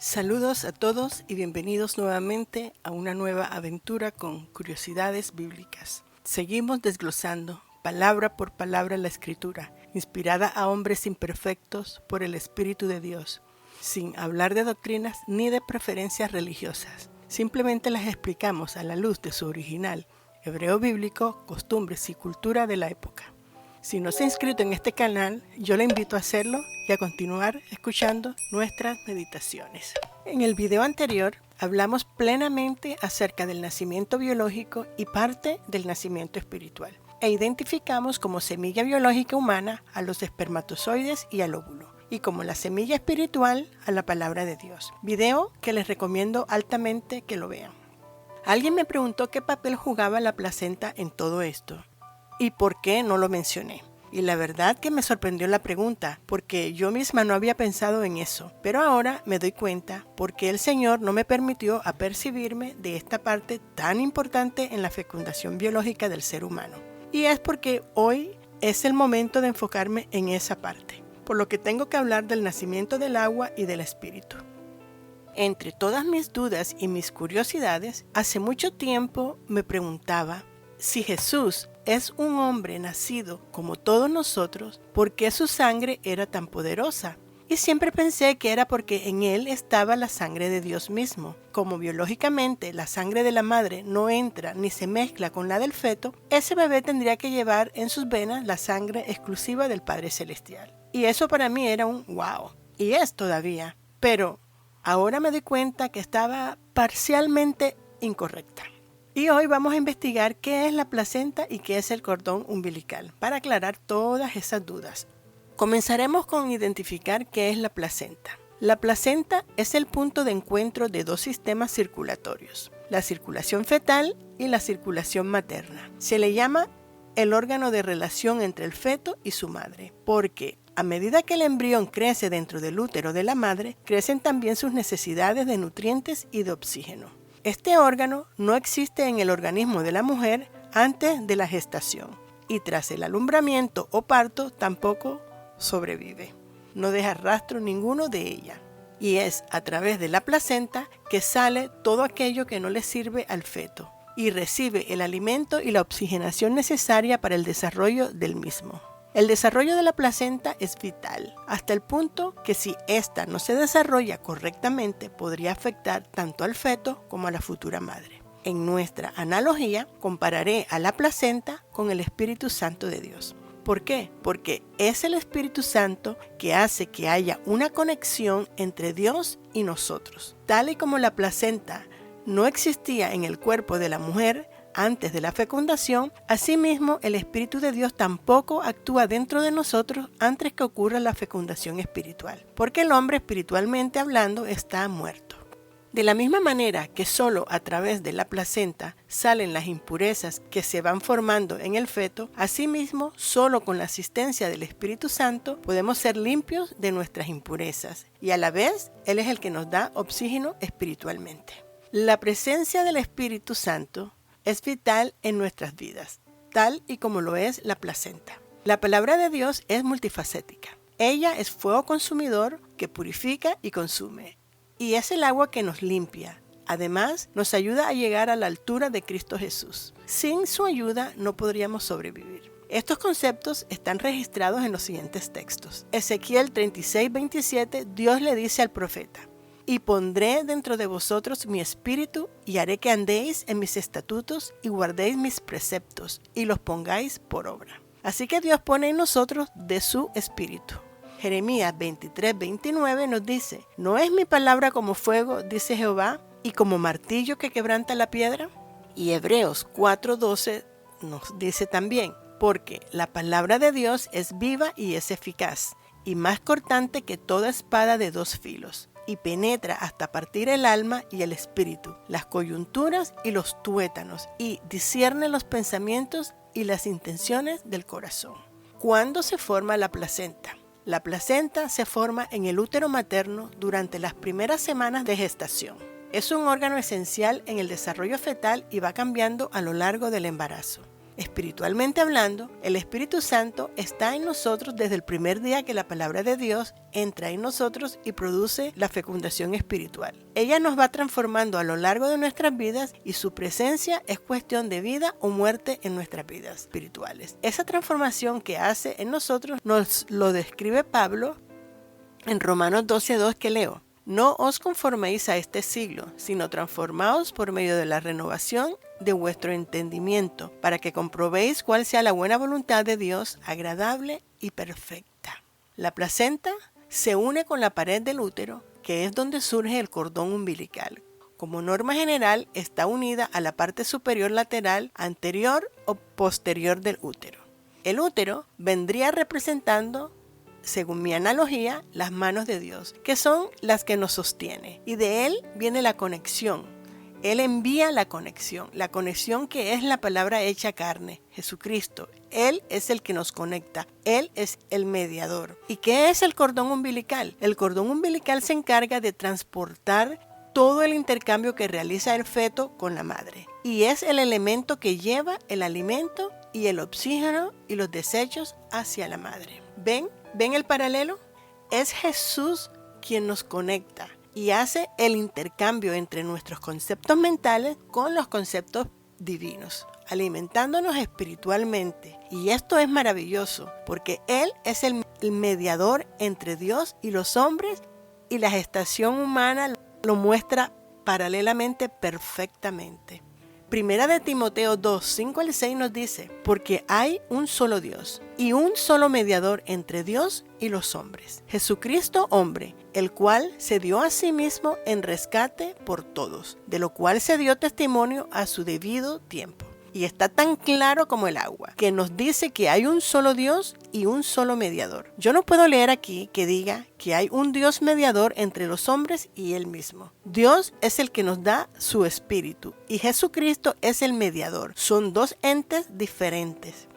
Saludos a todos y bienvenidos nuevamente a una nueva aventura con curiosidades bíblicas. Seguimos desglosando palabra por palabra la Escritura, inspirada a hombres imperfectos por el Espíritu de Dios, sin hablar de doctrinas ni de preferencias religiosas. Simplemente las explicamos a la luz de su original, hebreo bíblico, costumbres y cultura de la época. Si no se ha inscrito en este canal, yo le invito a hacerlo y a continuar escuchando nuestras meditaciones. En el video anterior hablamos plenamente acerca del nacimiento biológico y parte del nacimiento espiritual, e identificamos como semilla biológica humana a los espermatozoides y al óvulo, y como la semilla espiritual a la palabra de Dios. Video que les recomiendo altamente que lo vean. Alguien me preguntó qué papel jugaba la placenta en todo esto y por qué no lo mencioné. Y la verdad que me sorprendió la pregunta, porque yo misma no había pensado en eso. Pero ahora me doy cuenta porque el Señor no me permitió apercibirme de esta parte tan importante en la fecundación biológica del ser humano. Y es porque hoy es el momento de enfocarme en esa parte, por lo que tengo que hablar del nacimiento del agua y del espíritu. Entre todas mis dudas y mis curiosidades, hace mucho tiempo me preguntaba si Jesús es un hombre nacido como todos nosotros, ¿por qué su sangre era tan poderosa? Y siempre pensé que era porque en él estaba la sangre de Dios mismo. Como biológicamente la sangre de la madre no entra ni se mezcla con la del feto, ese bebé tendría que llevar en sus venas la sangre exclusiva del Padre Celestial. Y eso para mí era un wow. Y es todavía. Pero ahora me doy cuenta que estaba parcialmente incorrecta. Y hoy vamos a investigar qué es la placenta y qué es el cordón umbilical, para aclarar todas esas dudas. Comenzaremos con identificar qué es la placenta. La placenta es el punto de encuentro de dos sistemas circulatorios, la circulación fetal y la circulación materna. Se le llama el órgano de relación entre el feto y su madre, porque a medida que el embrión crece dentro del útero de la madre, crecen también sus necesidades de nutrientes y de oxígeno. Este órgano no existe en el organismo de la mujer antes de la gestación y tras el alumbramiento o parto tampoco sobrevive. No deja rastro ninguno de ella. Y es a través de la placenta que sale todo aquello que no le sirve al feto y recibe el alimento y la oxigenación necesaria para el desarrollo del mismo. El desarrollo de la placenta es vital, hasta el punto que si ésta no se desarrolla correctamente podría afectar tanto al feto como a la futura madre. En nuestra analogía, compararé a la placenta con el Espíritu Santo de Dios. ¿Por qué? Porque es el Espíritu Santo que hace que haya una conexión entre Dios y nosotros. Tal y como la placenta no existía en el cuerpo de la mujer antes de la fecundación, asimismo el Espíritu de Dios tampoco actúa dentro de nosotros antes que ocurra la fecundación espiritual, porque el hombre espiritualmente hablando está muerto. De la misma manera que solo a través de la placenta salen las impurezas que se van formando en el feto, asimismo solo con la asistencia del Espíritu Santo podemos ser limpios de nuestras impurezas y a la vez Él es el que nos da oxígeno espiritualmente. La presencia del Espíritu Santo es vital en nuestras vidas, tal y como lo es la placenta. La palabra de Dios es multifacética. Ella es fuego consumidor que purifica y consume. Y es el agua que nos limpia. Además, nos ayuda a llegar a la altura de Cristo Jesús. Sin su ayuda no podríamos sobrevivir. Estos conceptos están registrados en los siguientes textos. Ezequiel 36:27, Dios le dice al profeta: y pondré dentro de vosotros mi espíritu, y haré que andéis en mis estatutos, y guardéis mis preceptos, y los pongáis por obra. Así que Dios pone en nosotros de su espíritu. Jeremías 23:29 nos dice: ¿no es mi palabra como fuego, dice Jehová, y como martillo que quebranta la piedra? Y Hebreos 4:12 nos dice también: porque la palabra de Dios es viva y es eficaz, y más cortante que toda espada de dos filos, y penetra hasta partir el alma y el espíritu, las coyunturas y los tuétanos, y discierne los pensamientos y las intenciones del corazón. ¿Cuándo se forma la placenta? La placenta se forma en el útero materno durante las primeras semanas de gestación. Es un órgano esencial en el desarrollo fetal y va cambiando a lo largo del embarazo. Espiritualmente hablando, el Espíritu Santo está en nosotros desde el primer día que la palabra de Dios entra en nosotros y produce la fecundación espiritual. Ella nos va transformando a lo largo de nuestras vidas y su presencia es cuestión de vida o muerte en nuestras vidas espirituales. Esa transformación que hace en nosotros nos lo describe Pablo en Romanos 12:2 que leo. No os conforméis a este siglo, sino transformaos por medio de la renovación de vuestro entendimiento, para que comprobéis cuál sea la buena voluntad de Dios, agradable y perfecta. La placenta se une con la pared del útero, que es donde surge el cordón umbilical. Como norma general, está unida a la parte superior lateral, anterior o posterior del útero. El útero vendría representando, según mi analogía, las manos de Dios, que son las que nos sostiene. Y de Él viene la conexión. Él envía la conexión que es la palabra hecha carne, Jesucristo. Él es el que nos conecta. Él es el mediador. ¿Y qué es el cordón umbilical? El cordón umbilical se encarga de transportar todo el intercambio que realiza el feto con la madre. Y es el elemento que lleva el alimento y el oxígeno y los desechos hacia la madre. ¿Ven el paralelo? Es Jesús quien nos conecta y hace el intercambio entre nuestros conceptos mentales con los conceptos divinos, alimentándonos espiritualmente. Y esto es maravilloso porque Él es el mediador entre Dios y los hombres, y la gestación humana lo muestra paralelamente perfectamente. Primera de Timoteo 2, 5 al 6 nos dice, porque hay un solo Dios y un solo mediador entre Dios y los hombres, Jesucristo hombre, el cual se dio a sí mismo en rescate por todos, de lo cual se dio testimonio a su debido tiempo. Y está tan claro como el agua, que nos dice que hay un solo Dios y un solo mediador. Yo no puedo leer aquí que diga que hay un Dios mediador entre los hombres y Él mismo. Dios es el que nos da su espíritu y Jesucristo es el mediador. Son dos entes diferentes.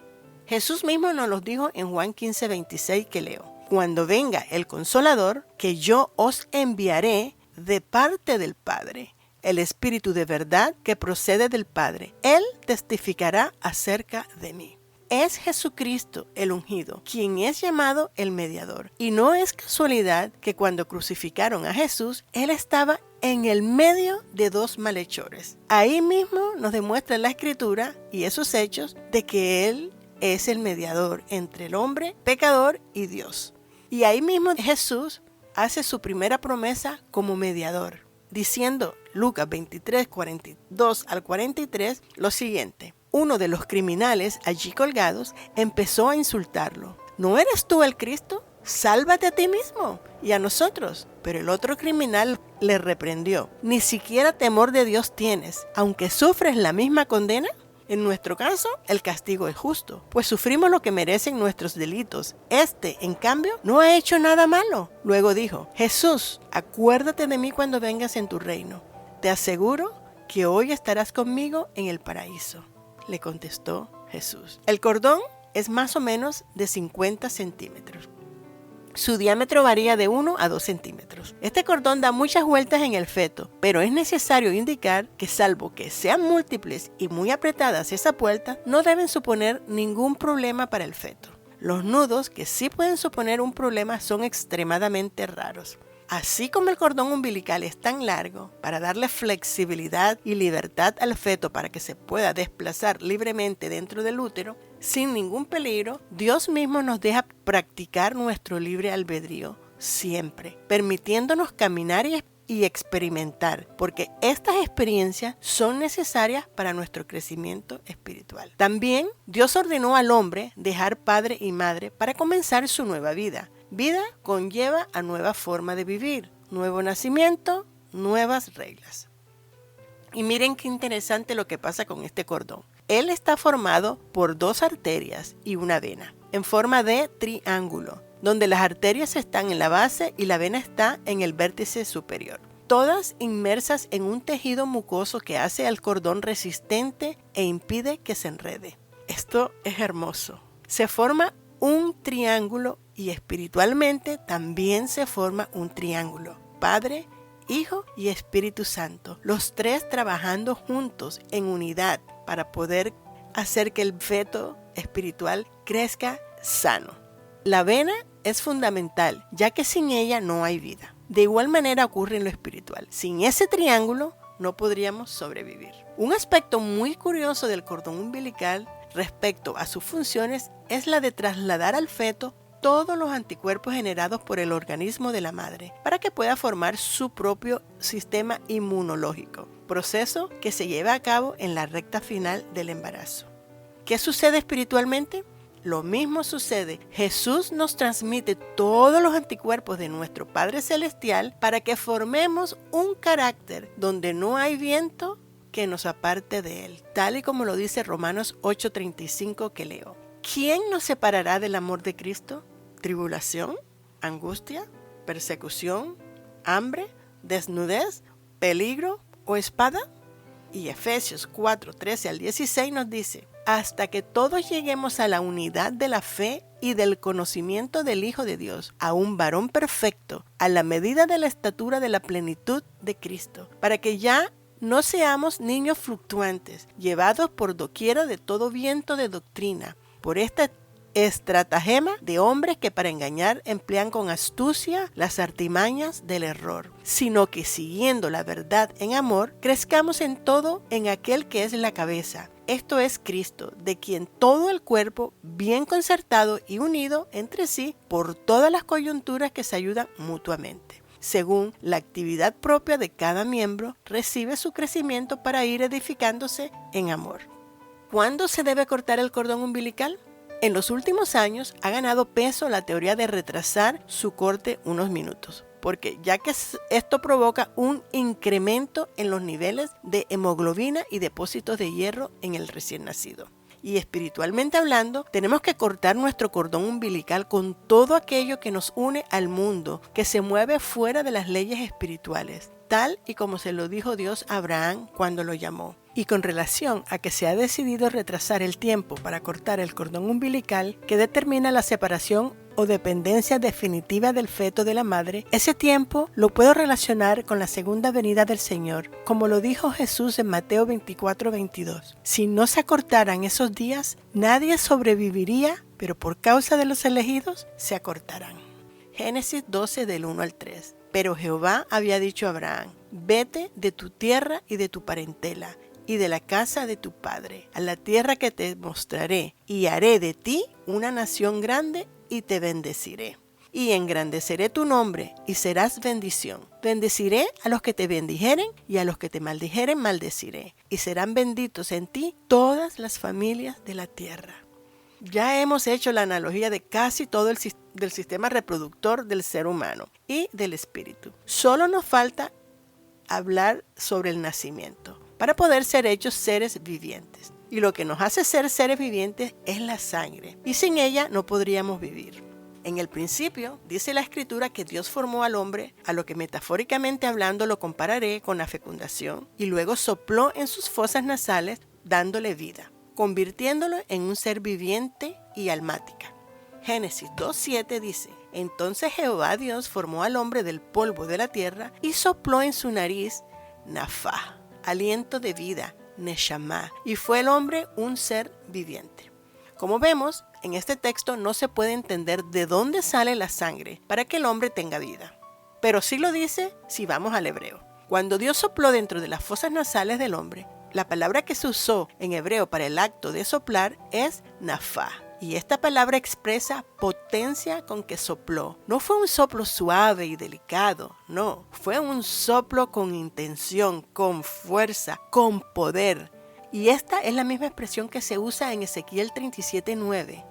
Jesús mismo nos lo dijo en Juan 15:26 que leo. Cuando venga el Consolador, que yo os enviaré de parte del Padre, el Espíritu de verdad que procede del Padre, Él testificará acerca de mí. Es Jesucristo el ungido, quien es llamado el mediador. Y no es casualidad que cuando crucificaron a Jesús, Él estaba en el medio de dos malhechores. Ahí mismo nos demuestra la Escritura y esos hechos de que Él es el mediador entre el hombre pecador y Dios. Y ahí mismo Jesús hace su primera promesa como mediador, diciendo Lucas 23, 42 al 43 lo siguiente. Uno de los criminales allí colgados empezó a insultarlo. ¿No eres tú el Cristo? Sálvate a ti mismo y a nosotros. Pero el otro criminal le reprendió. ¿Ni siquiera temor de Dios tienes, aunque sufres la misma condena? En nuestro caso, el castigo es justo, pues sufrimos lo que merecen nuestros delitos. Este, en cambio, no ha hecho nada malo. Luego dijo, Jesús, acuérdate de mí cuando vengas en tu reino. Te aseguro que hoy estarás conmigo en el paraíso. Le contestó Jesús. El cordón es más o menos de 50 centímetros. Su diámetro varía de 1 a 2 centímetros. Este cordón da muchas vueltas en el feto, pero es necesario indicar que salvo que sean múltiples y muy apretadas esas vueltas, no deben suponer ningún problema para el feto. Los nudos que sí pueden suponer un problema son extremadamente raros. Así como el cordón umbilical es tan largo para darle flexibilidad y libertad al feto para que se pueda desplazar libremente dentro del útero, sin ningún peligro, Dios mismo nos deja practicar nuestro libre albedrío siempre, permitiéndonos caminar y experimentar, porque estas experiencias son necesarias para nuestro crecimiento espiritual. También Dios ordenó al hombre dejar padre y madre para comenzar su nueva vida. Vida conlleva a nueva forma de vivir, nuevo nacimiento, nuevas reglas. Y miren qué interesante lo que pasa con este cordón. Él está formado por dos arterias y una vena, en forma de triángulo, donde las arterias están en la base y la vena está en el vértice superior. Todas inmersas en un tejido mucoso que hace al cordón resistente e impide que se enrede. Esto es hermoso. Se forma un triángulo y espiritualmente también se forma un triángulo. Padre, Hijo y Espíritu Santo, los tres trabajando juntos en unidad para poder hacer que el feto espiritual crezca sano. La vena es fundamental, ya que sin ella no hay vida. De igual manera ocurre en lo espiritual. Sin ese triángulo no podríamos sobrevivir. Un aspecto muy curioso del cordón umbilical respecto a sus funciones es la de trasladar al feto todos los anticuerpos generados por el organismo de la madre para que pueda formar su propio sistema inmunológico, proceso que se lleva a cabo en la recta final del embarazo. ¿Qué sucede espiritualmente? Lo mismo sucede. Jesús nos transmite todos los anticuerpos de nuestro Padre Celestial para que formemos un carácter donde no hay viento que nos aparte de Él, tal y como lo dice Romanos 8:35 que leo. ¿Quién nos separará del amor de Cristo? ¿Tribulación? ¿Angustia? ¿Persecución? ¿Hambre? ¿Desnudez? ¿Peligro o espada? Y Efesios 4:13 al 16 nos dice: hasta que todos lleguemos a la unidad de la fe y del conocimiento del Hijo de Dios, a un varón perfecto, a la medida de la estatura de la plenitud de Cristo, para que ya no seamos niños fluctuantes, llevados por doquiera de todo viento de doctrina, por esta estratagema de hombres que para engañar emplean con astucia las artimañas del error, sino que siguiendo la verdad en amor, crezcamos en todo en aquel que es la cabeza. Esto es Cristo, de quien todo el cuerpo, bien concertado y unido entre sí por todas las coyunturas que se ayudan mutuamente, según la actividad propia de cada miembro, recibe su crecimiento para ir edificándose en amor. ¿Cuándo se debe cortar el cordón umbilical? En los últimos años ha ganado peso la teoría de retrasar su corte unos minutos, porque ya que esto provoca un incremento en los niveles de hemoglobina y depósitos de hierro en el recién nacido. Y espiritualmente hablando, tenemos que cortar nuestro cordón umbilical con todo aquello que nos une al mundo, que se mueve fuera de las leyes espirituales, tal y como se lo dijo Dios a Abraham cuando lo llamó. Y con relación a que se ha decidido retrasar el tiempo para cortar el cordón umbilical que determina la separación o dependencia definitiva del feto de la madre, ese tiempo lo puedo relacionar con la segunda venida del Señor, como lo dijo Jesús en Mateo 24:22. Si no se acortaran esos días, nadie sobreviviría, pero por causa de los elegidos se acortarán. Génesis 12 del 1 al 3. Pero Jehová había dicho a Abraham: vete de tu tierra y de tu parentela y de la casa de tu padre, a la tierra que te mostraré, y haré de ti una nación grande y te bendeciré. Y engrandeceré tu nombre y serás bendición. Bendeciré a los que te bendijeren y a los que te maldijeren maldeciré. Y serán benditos en ti todas las familias de la tierra. Ya hemos hecho la analogía de casi todo del sistema reproductor del ser humano y del espíritu. Solo nos falta hablar sobre el nacimiento para poder ser hechos seres vivientes. Y lo que nos hace ser seres vivientes es la sangre, y sin ella no podríamos vivir. En el principio, dice la Escritura que Dios formó al hombre, a lo que metafóricamente hablando lo compararé con la fecundación, y luego sopló en sus fosas nasales dándole vida, convirtiéndolo en un ser viviente y almática. Génesis 2:7 dice: entonces Jehová Dios formó al hombre del polvo de la tierra y sopló en su nariz nafá, aliento de vida, neshama, y fue el hombre un ser viviente. Como vemos, en este texto no se puede entender de dónde sale la sangre para que el hombre tenga vida. Pero sí lo dice si vamos al hebreo. Cuando Dios sopló dentro de las fosas nasales del hombre, la palabra que se usó en hebreo para el acto de soplar es nafá. Y esta palabra expresa potencia con que sopló. No fue un soplo suave y delicado, no. Fue un soplo con intención, con fuerza, con poder. Y esta es la misma expresión que se usa en Ezequiel 37:9,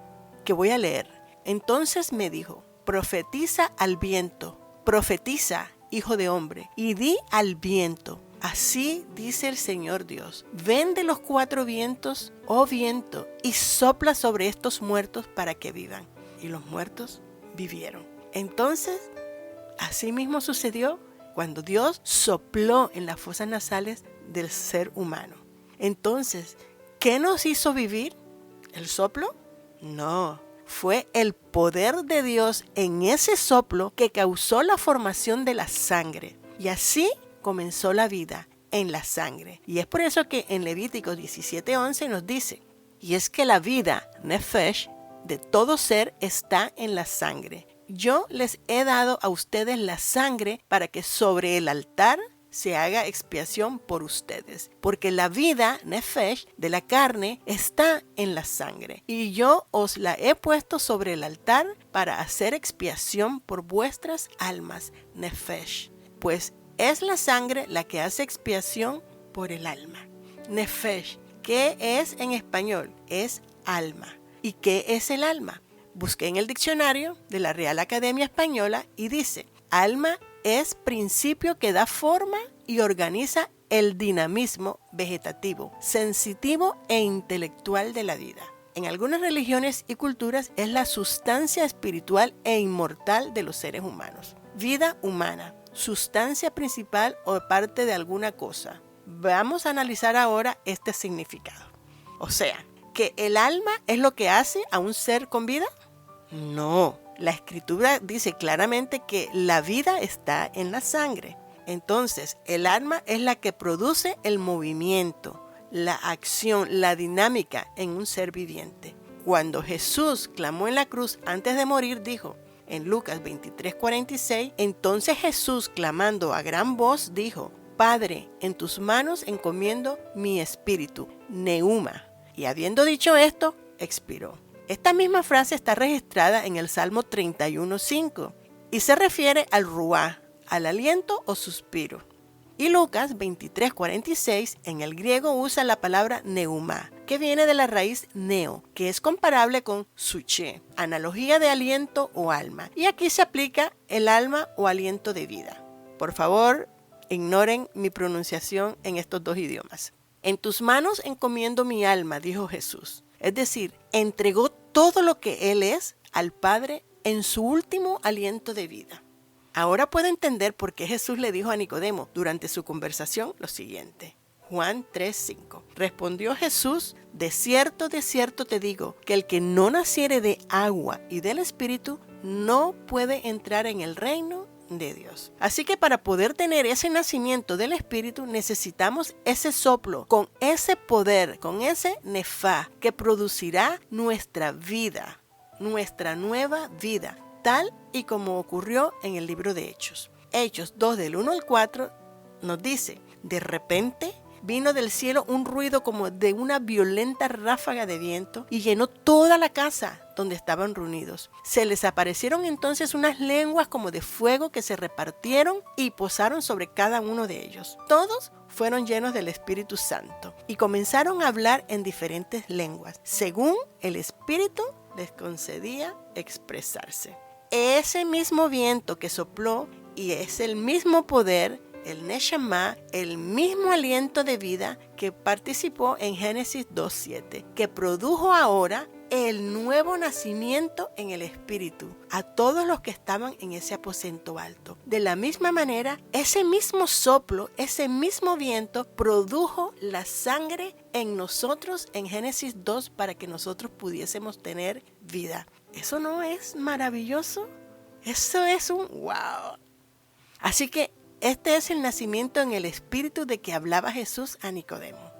que voy a leer. Entonces me dijo: profetiza al viento, profetiza, hijo de hombre, y di al viento: así dice el Señor Dios, ven de los 4 vientos, oh viento, y sopla sobre estos muertos para que vivan. Y los muertos vivieron. Entonces, así mismo sucedió cuando Dios sopló en las fosas nasales del ser humano. Entonces, ¿qué nos hizo vivir? ¿El soplo? No, fue el poder de Dios en ese soplo que causó la formación de la sangre. Y así comenzó la vida en la sangre. Y es por eso que en Levítico 17:11 nos dice: y es que la vida, nefesh, de todo ser está en la sangre. Yo les he dado a ustedes la sangre para que sobre el altar se haga expiación por ustedes, porque la vida, nefesh, de la carne está en la sangre, y yo os la he puesto sobre el altar para hacer expiación por vuestras almas, nefesh, pues es la sangre la que hace expiación por el alma. Nefesh, ¿qué es en español? Es alma. ¿Y qué es el alma? Busqué en el diccionario de la Real Academia Española y dice: alma es principio que da forma y organiza el dinamismo vegetativo, sensitivo e intelectual de la vida. En algunas religiones y culturas es la sustancia espiritual e inmortal de los seres humanos. Vida humana, sustancia principal o parte de alguna cosa. Vamos a analizar ahora este significado. O sea, ¿que el alma es lo que hace a un ser con vida? No, la escritura dice claramente que la vida está en la sangre. Entonces, el alma es la que produce el movimiento, la acción, la dinámica en un ser viviente. Cuando Jesús clamó en la cruz antes de morir, dijo en Lucas 23:46, entonces Jesús, clamando a gran voz, dijo: Padre, en tus manos encomiendo mi espíritu, neuma. Y habiendo dicho esto, expiró. Esta misma frase está registrada en el Salmo 31:5 y se refiere al ruá, al aliento o suspiro. Y Lucas 23:46 en el griego usa la palabra neuma, que viene de la raíz neo, que es comparable con suche, analogía de aliento o alma. Y aquí se aplica el alma o aliento de vida. Por favor, ignoren mi pronunciación en estos dos idiomas. En tus manos encomiendo mi alma, dijo Jesús. Es decir, entregó todo lo que Él es al Padre en su último aliento de vida. Ahora puedo entender por qué Jesús le dijo a Nicodemo durante su conversación lo siguiente. Juan 3:5. Respondió Jesús: de cierto te digo, que el que no naciere de agua y del Espíritu no puede entrar en el reino de Dios. Así que para poder tener ese nacimiento del Espíritu necesitamos ese soplo, con ese poder, con ese nefá que producirá nuestra vida, nuestra nueva vida, tal y como ocurrió en el libro de Hechos. Hechos 2 del 1 al 4 nos dice: de repente vino del cielo un ruido como de una violenta ráfaga de viento y llenó toda la casa donde estaban reunidos. Se les aparecieron entonces unas lenguas como de fuego que se repartieron y posaron sobre cada uno de ellos. Todos fueron llenos del Espíritu Santo y comenzaron a hablar en diferentes lenguas, según el Espíritu les concedía expresarse. Ese mismo viento que sopló y es el mismo poder, el Neshama, el mismo aliento de vida que participó en Génesis 2:7, que produjo ahora el nuevo nacimiento en el Espíritu a todos los que estaban en ese aposento alto. De la misma manera, ese mismo soplo, ese mismo viento produjo la sangre en nosotros en Génesis 2 para que nosotros pudiésemos tener vida. ¿Eso no es maravilloso? Eso es un wow. Así que este es el nacimiento en el Espíritu de que hablaba Jesús a Nicodemo.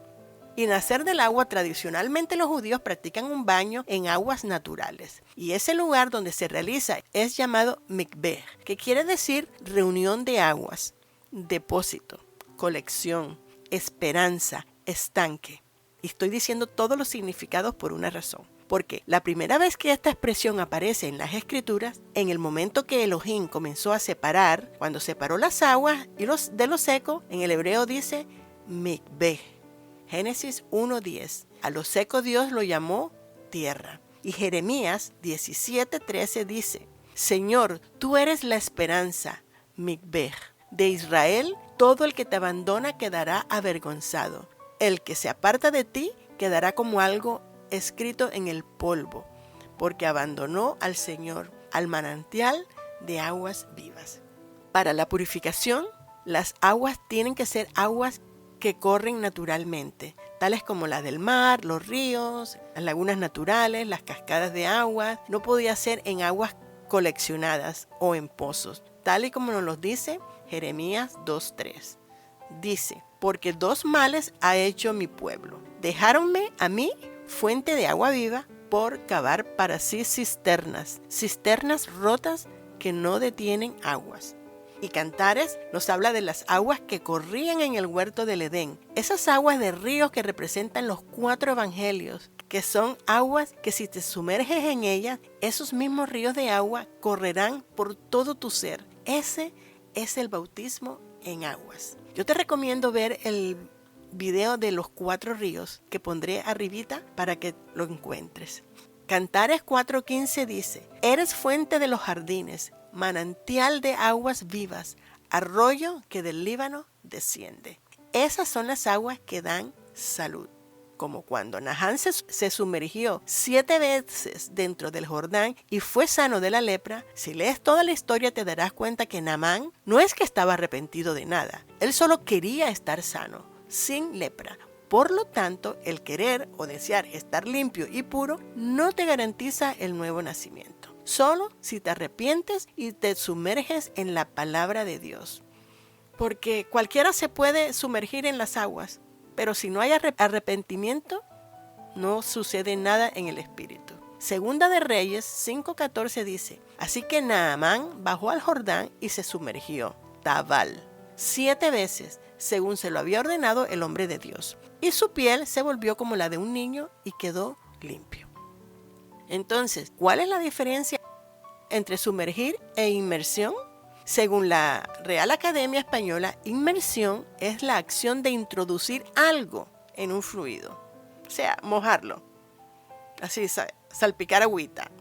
Y nacer del agua, tradicionalmente los judíos practican un baño en aguas naturales. Y ese lugar donde se realiza es llamado mikveh, que quiere decir reunión de aguas, depósito, colección, esperanza, estanque. Y estoy diciendo todos los significados por una razón. Porque la primera vez que esta expresión aparece en las Escrituras, en el momento que Elohim comenzó a separar, cuando separó las aguas y de lo seco, en el hebreo dice mikveh. Génesis 1:10. A lo seco Dios lo llamó tierra. Y Jeremías 17:13 dice: Señor, tú eres la esperanza, mikveh, de Israel. Todo el que te abandona quedará avergonzado. El que se aparta de ti quedará como algo escrito en el polvo, porque abandonó al Señor, al manantial de aguas vivas. Para la purificación, las aguas tienen que ser aguas que corren naturalmente, tales como las del mar, los ríos, las lagunas naturales, las cascadas de agua. No podía ser en aguas coleccionadas o en pozos, tal y como nos lo dice Jeremías 2:3. Dice: porque dos males ha hecho mi pueblo. Dejáronme a mí fuente de agua viva, por cavar para sí cisternas rotas que no detienen aguas. Y Cantares nos habla de las aguas que corrían en el huerto del Edén. Esas aguas de ríos que representan los 4 evangelios, que son aguas que si te sumerges en ellas, esos mismos ríos de agua correrán por todo tu ser. Ese es el bautismo en aguas. Yo te recomiendo ver el video de los 4 ríos que pondré arribita para que lo encuentres. Cantares 4:15 dice: eres fuente de los jardines, manantial de aguas vivas, arroyo que del Líbano desciende. Esas son las aguas que dan salud. Como cuando Nahán se sumergió 7 veces dentro del Jordán y fue sano de la lepra, si lees toda la historia te darás cuenta que Naamán no es que estaba arrepentido de nada, él solo quería estar sano, sin lepra. Por lo tanto, el querer o desear estar limpio y puro no te garantiza el nuevo nacimiento. Solo si te arrepientes y te sumerges en la palabra de Dios. Porque cualquiera se puede sumergir en las aguas, pero si no hay arrepentimiento, no sucede nada en el espíritu. Segunda de Reyes 5:14 dice: así que Naamán bajó al Jordán y se sumergió, Tabal, 7 veces, según se lo había ordenado el hombre de Dios. Y su piel se volvió como la de un niño y quedó limpio. Entonces, ¿cuál es la diferencia entre sumergir e inmersión? Según la Real Academia Española, inmersión es la acción de introducir algo en un fluido. O sea, mojarlo. Así, salpicar agüita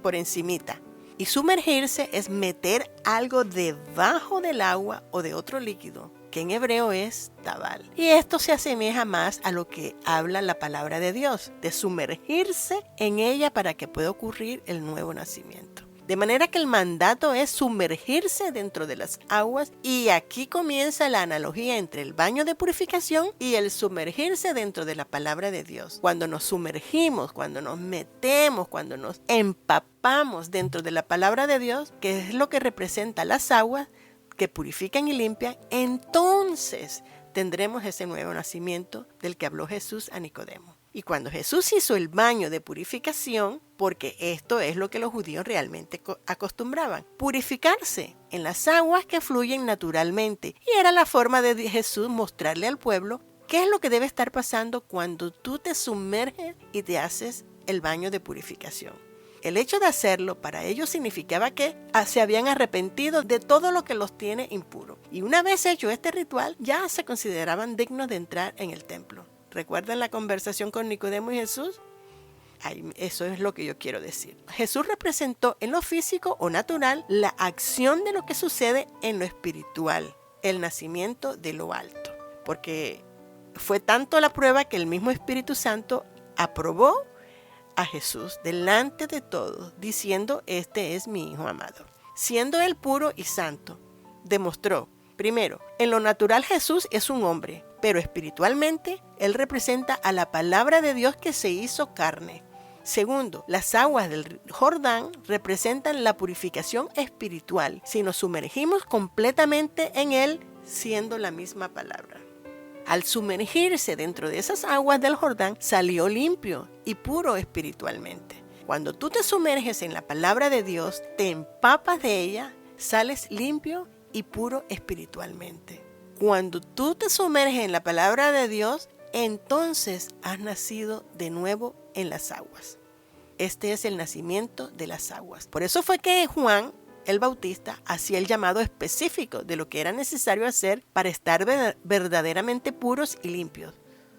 por encimita. Y sumergirse es meter algo debajo del agua o de otro líquido, que en hebreo es tabal. Y esto se asemeja más a lo que habla la palabra de Dios, de sumergirse en ella para que pueda ocurrir el nuevo nacimiento. De manera que el mandato es sumergirse dentro de las aguas, y aquí comienza la analogía entre el baño de purificación y el sumergirse dentro de la palabra de Dios. Cuando nos sumergimos, cuando nos metemos, cuando nos empapamos dentro de la palabra de Dios, que es lo que representa las aguas que purifican y limpian, entonces tendremos ese nuevo nacimiento del que habló Jesús a Nicodemo. Y cuando Jesús hizo el baño de purificación, porque esto es lo que los judíos realmente acostumbraban, purificarse en las aguas que fluyen naturalmente. Y era la forma de Jesús mostrarle al pueblo qué es lo que debe estar pasando cuando tú te sumerges y te haces el baño de purificación. El hecho de hacerlo para ellos significaba que se habían arrepentido de todo lo que los tiene impuros. Y una vez hecho este ritual, ya se consideraban dignos de entrar en el templo. ¿Recuerdan la conversación con Nicodemo y Jesús? Eso es lo que yo quiero decir. Jesús representó en lo físico o natural la acción de lo que sucede en lo espiritual, el nacimiento de lo alto. Porque fue tanto la prueba que el mismo Espíritu Santo aprobó a Jesús delante de todos, diciendo: este es mi Hijo amado. Siendo él puro y santo, demostró, primero, en lo natural Jesús es un hombre, pero espiritualmente él representa a la palabra de Dios que se hizo carne. Segundo, las aguas del Jordán representan la purificación espiritual, si nos sumergimos completamente en él, siendo la misma palabra. Al sumergirse dentro de esas aguas del Jordán, salió limpio y puro espiritualmente. Cuando tú te sumerges en la palabra de Dios, te empapas de ella, sales limpio y puro espiritualmente. Cuando tú te sumerges en la palabra de Dios, entonces has nacido de nuevo en las aguas. Este es el nacimiento de las aguas. Por eso fue que Juan el Bautista hacía el llamado específico de lo que era necesario hacer para estar verdaderamente puros y limpios.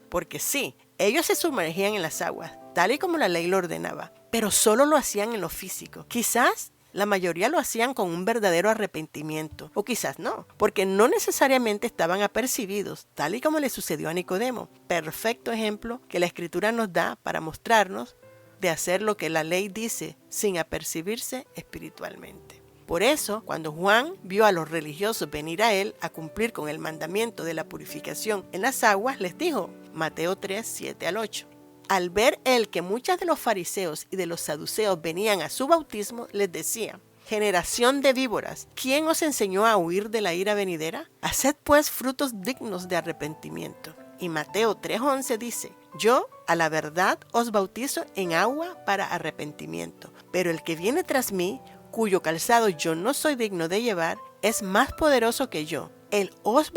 Porque sí, ellos se sumergían en las aguas, tal y como la ley lo ordenaba, pero solo lo hacían en lo físico. Quizás la mayoría lo hacían con un verdadero arrepentimiento, o quizás no, porque no necesariamente estaban apercibidos, tal y como le sucedió a Nicodemo. Perfecto ejemplo que la Escritura nos da para mostrarnos de hacer lo que la ley dice sin apercibirse espiritualmente. Por eso, cuando Juan vio a los religiosos venir a él a cumplir con el mandamiento de la purificación en las aguas, les dijo, Mateo 3, 7 al 8. Al ver él que muchos de los fariseos y de los saduceos venían a su bautismo, les decía, generación de víboras, ¿quién os enseñó a huir de la ira venidera? Haced pues frutos dignos de arrepentimiento. Y Mateo 3:11 dice, Yo, a la verdad, os bautizo en agua para arrepentimiento, pero el que viene tras mí, cuyo calzado yo no soy digno de llevar, es más poderoso que yo. Él os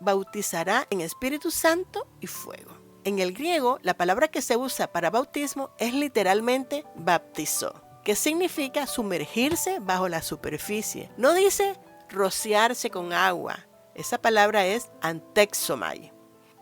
bautizará en Espíritu Santo y fuego. En el griego, la palabra que se usa para bautismo es literalmente baptizo, que significa sumergirse bajo la superficie. No dice rociarse con agua. Esa palabra es antexomai.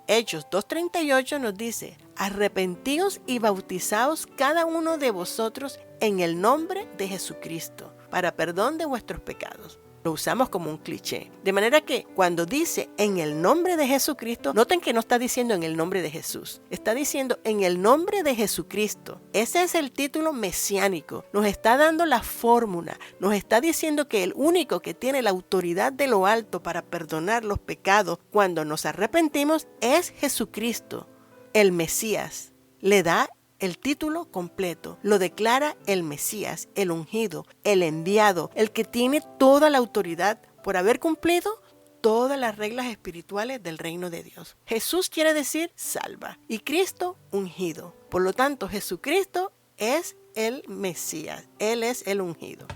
Hechos 2:38 nos dice: arrepentíos y bautizaos cada uno de vosotros en el nombre de Jesucristo, para perdón de vuestros pecados. Lo usamos como un cliché. De manera que cuando dice en el nombre de Jesucristo, noten que no está diciendo en el nombre de Jesús. Está diciendo en el nombre de Jesucristo. Ese es el título mesiánico. Nos está dando la fórmula. Nos está diciendo que el único que tiene la autoridad de lo alto para perdonar los pecados cuando nos arrepentimos es Jesucristo, el Mesías. Le da el título completo, lo declara el Mesías, el ungido, el enviado, el que tiene toda la autoridad por haber cumplido todas las reglas espirituales del reino de Dios. Jesús quiere decir salva y Cristo ungido. Por lo tanto, Jesucristo es el Mesías, Él es el ungido.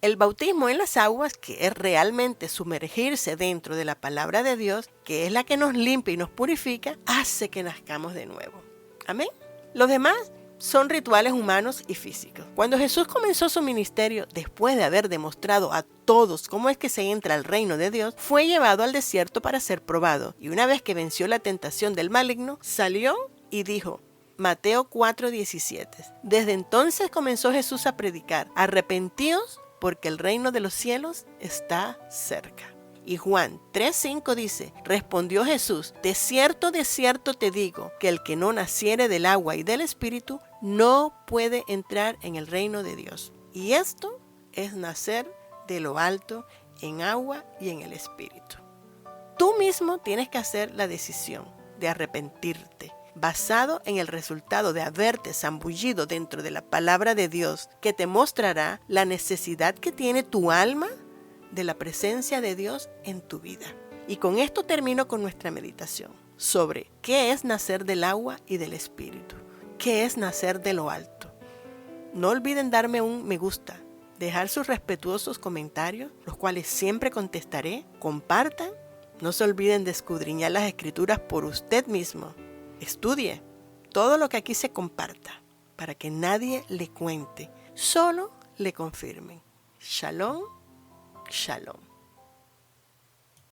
El bautismo en las aguas, que es realmente sumergirse dentro de la palabra de Dios, que es la que nos limpia y nos purifica, hace que nazcamos de nuevo. Amén. Los demás son rituales humanos y físicos. Cuando Jesús comenzó su ministerio, después de haber demostrado a todos cómo es que se entra al reino de Dios, fue llevado al desierto para ser probado. Y una vez que venció la tentación del maligno, salió y dijo, Mateo 4:17. Desde entonces comenzó Jesús a predicar: arrepentíos porque el reino de los cielos está cerca. Y Juan 3:5 dice: respondió Jesús, de cierto te digo, que el que no naciere del agua y del Espíritu no puede entrar en el reino de Dios. Y esto es nacer de lo alto en agua y en el Espíritu. Tú mismo tienes que hacer la decisión de arrepentirte, basado en el resultado de haberte zambullido dentro de la palabra de Dios, que te mostrará la necesidad que tiene tu alma de la presencia de Dios en tu vida. Y con esto termino con nuestra meditación sobre qué es nacer del agua y del Espíritu, qué es nacer de lo alto. No olviden darme un me gusta, dejar sus respetuosos comentarios, los cuales siempre contestaré. Compartan, no se olviden de escudriñar las escrituras por usted mismo. Estudie todo lo que aquí se comparta para que nadie le cuente, solo le confirmen. Shalom. Shalom.